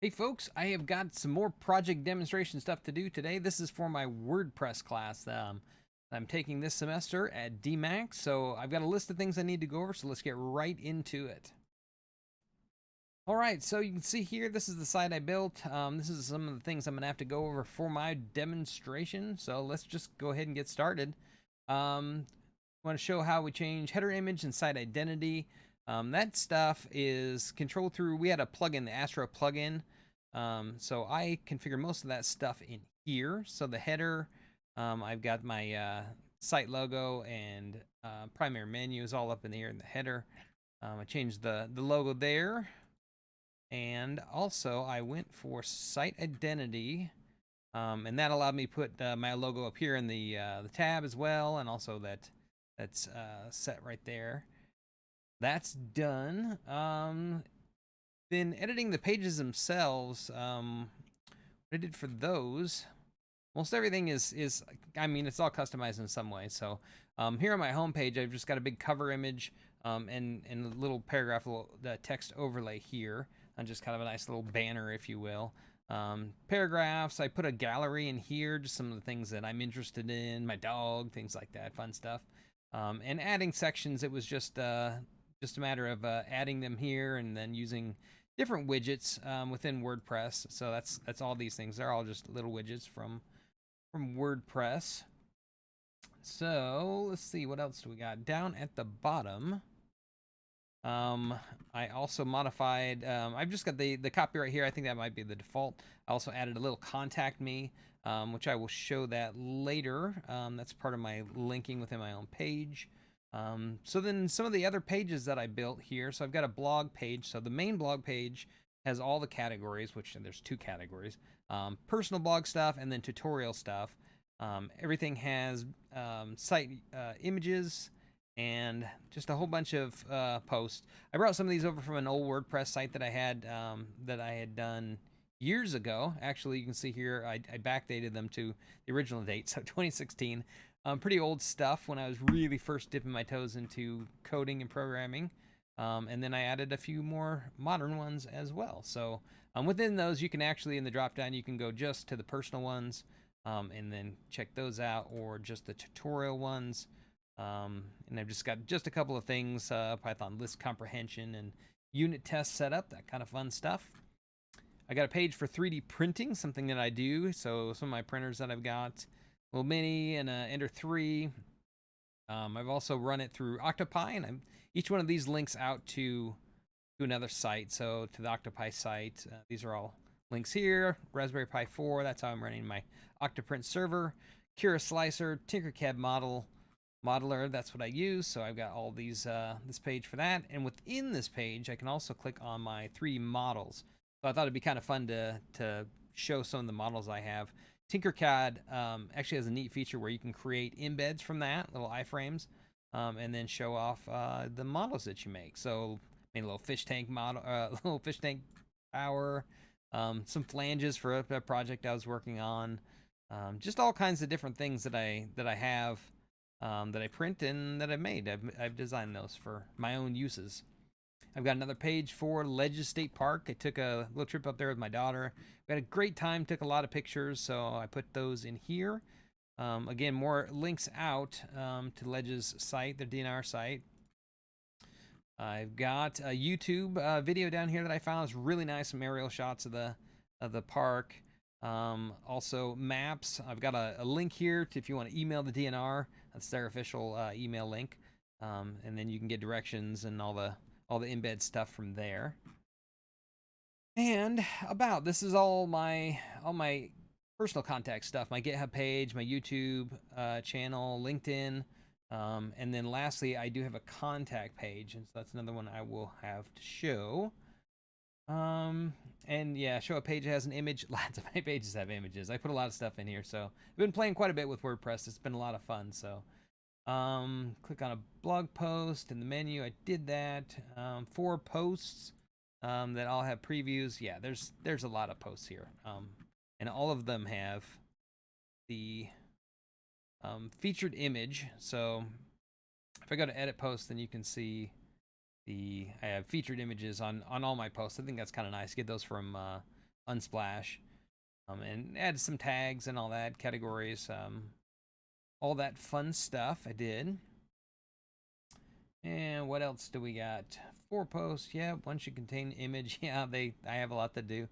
Hey folks, I have got some more project demonstration stuff to do today. This is for my WordPress class I'm taking this semester at DMAX. So I've got a list of things I need to go over, so let's get right into it. All right, so you can see here, this is the site I built. This is some of the things I'm gonna have to go over for my demonstration. So let's just go ahead and get started. I want to show how we change header image and site identity. That stuff is controlled through, we had a plugin, the Astra plugin. So I configure most of that stuff in here. So the header, I've got my site logo and primary menu is all up in here in the header. I changed the logo there. And also I went for site identity. And that allowed me to put my logo up here in the tab as well, and also that's set right there. That's done. Then editing the pages themselves, what I did for those, most everything is I mean, it's all customized in some way. So here on my homepage, I've just got a big cover image and a little paragraph, text overlay here, and just kind of a nice little banner, if you will. Paragraphs, I put a gallery in here, just some of the things that I'm interested in, my dog, things like that, fun stuff. And adding sections, it was just a matter of adding them here and then using different widgets within WordPress. So that's all these things. They're all just little widgets from WordPress. So let's see, what else do we got down at the bottom? I also modified, I've just got the copyright here. I think that might be the default. I also added a little contact me, which I will show that later. That's part of my linking within my own page. So then some of the other pages that I built here. So I've got a blog page. So the main blog page has all the categories, which there's two categories, personal blog stuff and then tutorial stuff. Everything has site images and just a whole bunch of posts. I brought some of these over from an old WordPress site that I had done years ago. Actually, you can see here I backdated them to the original date, so 2016. Pretty old stuff when I was really first dipping my toes into coding and programming. And then I added a few more modern ones as well. So within those, you can actually, in the drop down, you can go just to the personal ones and then check those out, or just the tutorial ones. And I've just got just a couple of things, Python list comprehension and unit test setup, that kind of fun stuff. I got a page for 3D printing, something that I do. So some of my printers that I've got, little mini and Ender 3. I've also run it through Octopi, and each one of these links out to another site. So to the Octopi site, these are all links here. Raspberry Pi 4, that's how I'm running my Octoprint server. Cura Slicer, Tinkercad modeler, that's what I use. So I've got all these this page for that, and within this page I can also click on my 3D models. So I thought it'd be kind of fun to show some of the models I have. Tinkercad actually has a neat feature where you can create embeds from that, little iframes, and then show off the models that you make. So I made a little fish tank model, little fish tank power, some flanges for a project I was working on, just all kinds of different things that I have that I print and that I've made. I've designed those for my own uses. I've got another page for Ledges State Park. I took a little trip up there with my daughter. We had a great time, took a lot of pictures, so I put those in here. Again, more links out to Ledges site, their DNR site. I've got a YouTube video down here that I found. It's really nice, some aerial shots of the park. Also maps. I've got a link here to, if you want to email the DNR, that's their official email link. And then you can get directions and all the embed stuff from there. And this is all my personal contact stuff, my GitHub page, my YouTube channel, LinkedIn, and then lastly I do have a contact page, and so that's another one I will have to show. And yeah, show a page that has an image. Lots of my pages have images. I put a lot of stuff in here, so I've been playing quite a bit with WordPress. It's been a lot of fun. So click on a blog post in the menu. I did that. 4 posts that all have previews. Yeah, there's a lot of posts here, and all of them have the featured image. So if I go to edit post, then you can see I have featured images on all my posts. I think that's kind of nice. Get those from Unsplash, and added some tags and all that, categories, all that fun stuff I did. And what else do we got? 4 posts. Yeah, one should contain image. Yeah, I have a lot to do.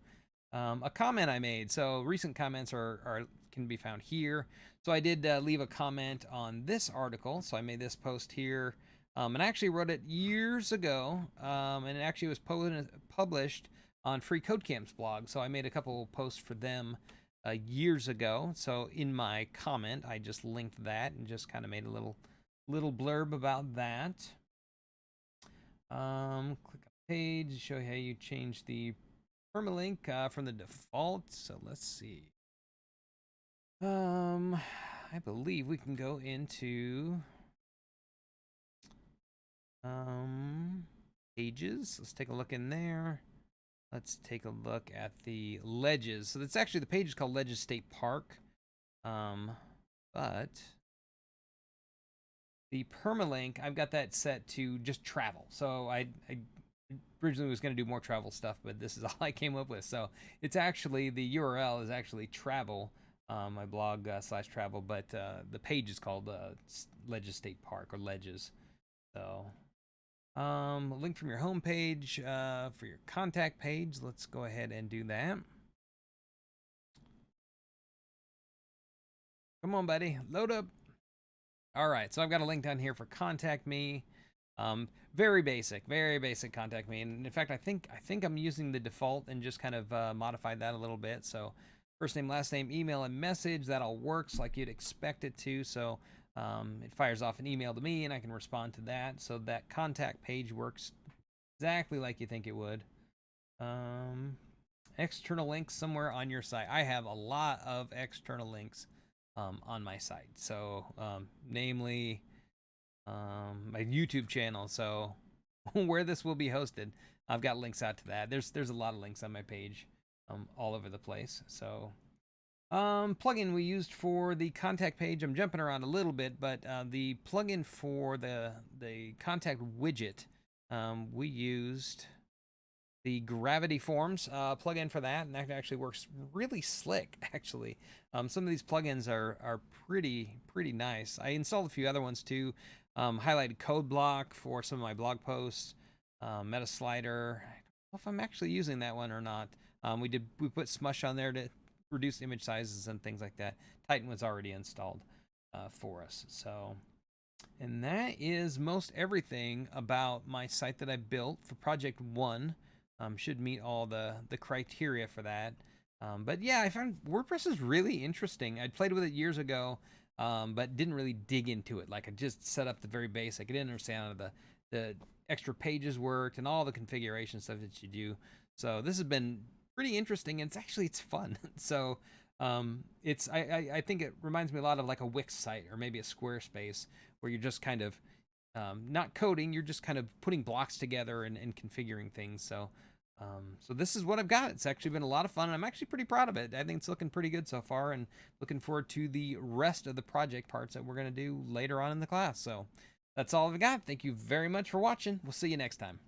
A comment I made. So recent comments can be found here. So I did leave a comment on this article. So I made this post here, and I actually wrote it years ago, and it actually was published on Free Code Camp's blog. So I made a couple posts for them years ago. So in my comment, I just linked that and just kind of made a little blurb about that. Click on page to show you how you change the permalink from the default. So let's see. I believe we can go into pages. Let's take a look in there. Let's take a look at the ledges. So that's actually, the page is called Ledges State Park. But the permalink, I've got that set to just travel. So I originally was going to do more travel stuff, but this is all I came up with. So it's actually, the URL is actually travel, my blog / travel, but the page is called Ledges State Park, or Ledges. So a link from your home page for your contact page. Let's go ahead and do that. Come on, buddy, load up. All right, so I've got a link down here for contact me. Very basic contact me. And in fact, I think I'm using the default and just kind of modified that a little bit. So first name, last name, email, and message, that all works like you'd expect it to. So it fires off an email to me and I can respond to that. So that contact page works exactly like you think it would. External links somewhere on your site. I have a lot of external links on my site. So namely my YouTube channel. So where this will be hosted, I've got links out to that. There's a lot of links on my page all over the place. So plugin we used for the contact page, I'm jumping around a little bit, but the plugin for the contact widget, we used the Gravity Forms plugin for that, and that actually works really slick. Actually, some of these plugins are pretty nice. I installed a few other ones too. Highlighted code block for some of my blog posts. Meta slider. I don't know if I'm actually using that one or not. We put Smush on there to reduce image sizes and things like that. Titan was already installed for us. So, and that is most everything about my site that I built for Project 1. Should meet all the criteria for that. But yeah, I found WordPress is really interesting. I'd played with it years ago, but didn't really dig into it. Like, I just set up the very basic. I didn't understand how the extra pages worked and all the configuration stuff that you do. So this has been pretty interesting, and it's fun. So I think it reminds me a lot of like a Wix site or maybe a Squarespace, where you're just kind of not coding, you're just kind of putting blocks together and configuring things. So so this is what I've got. It's actually been a lot of fun, and I'm actually pretty proud of it. I think it's looking pretty good so far, and looking forward to the rest of the project parts that we're going to do later on in the class. So that's all I've got. Thank you very much for watching. We'll see you next time.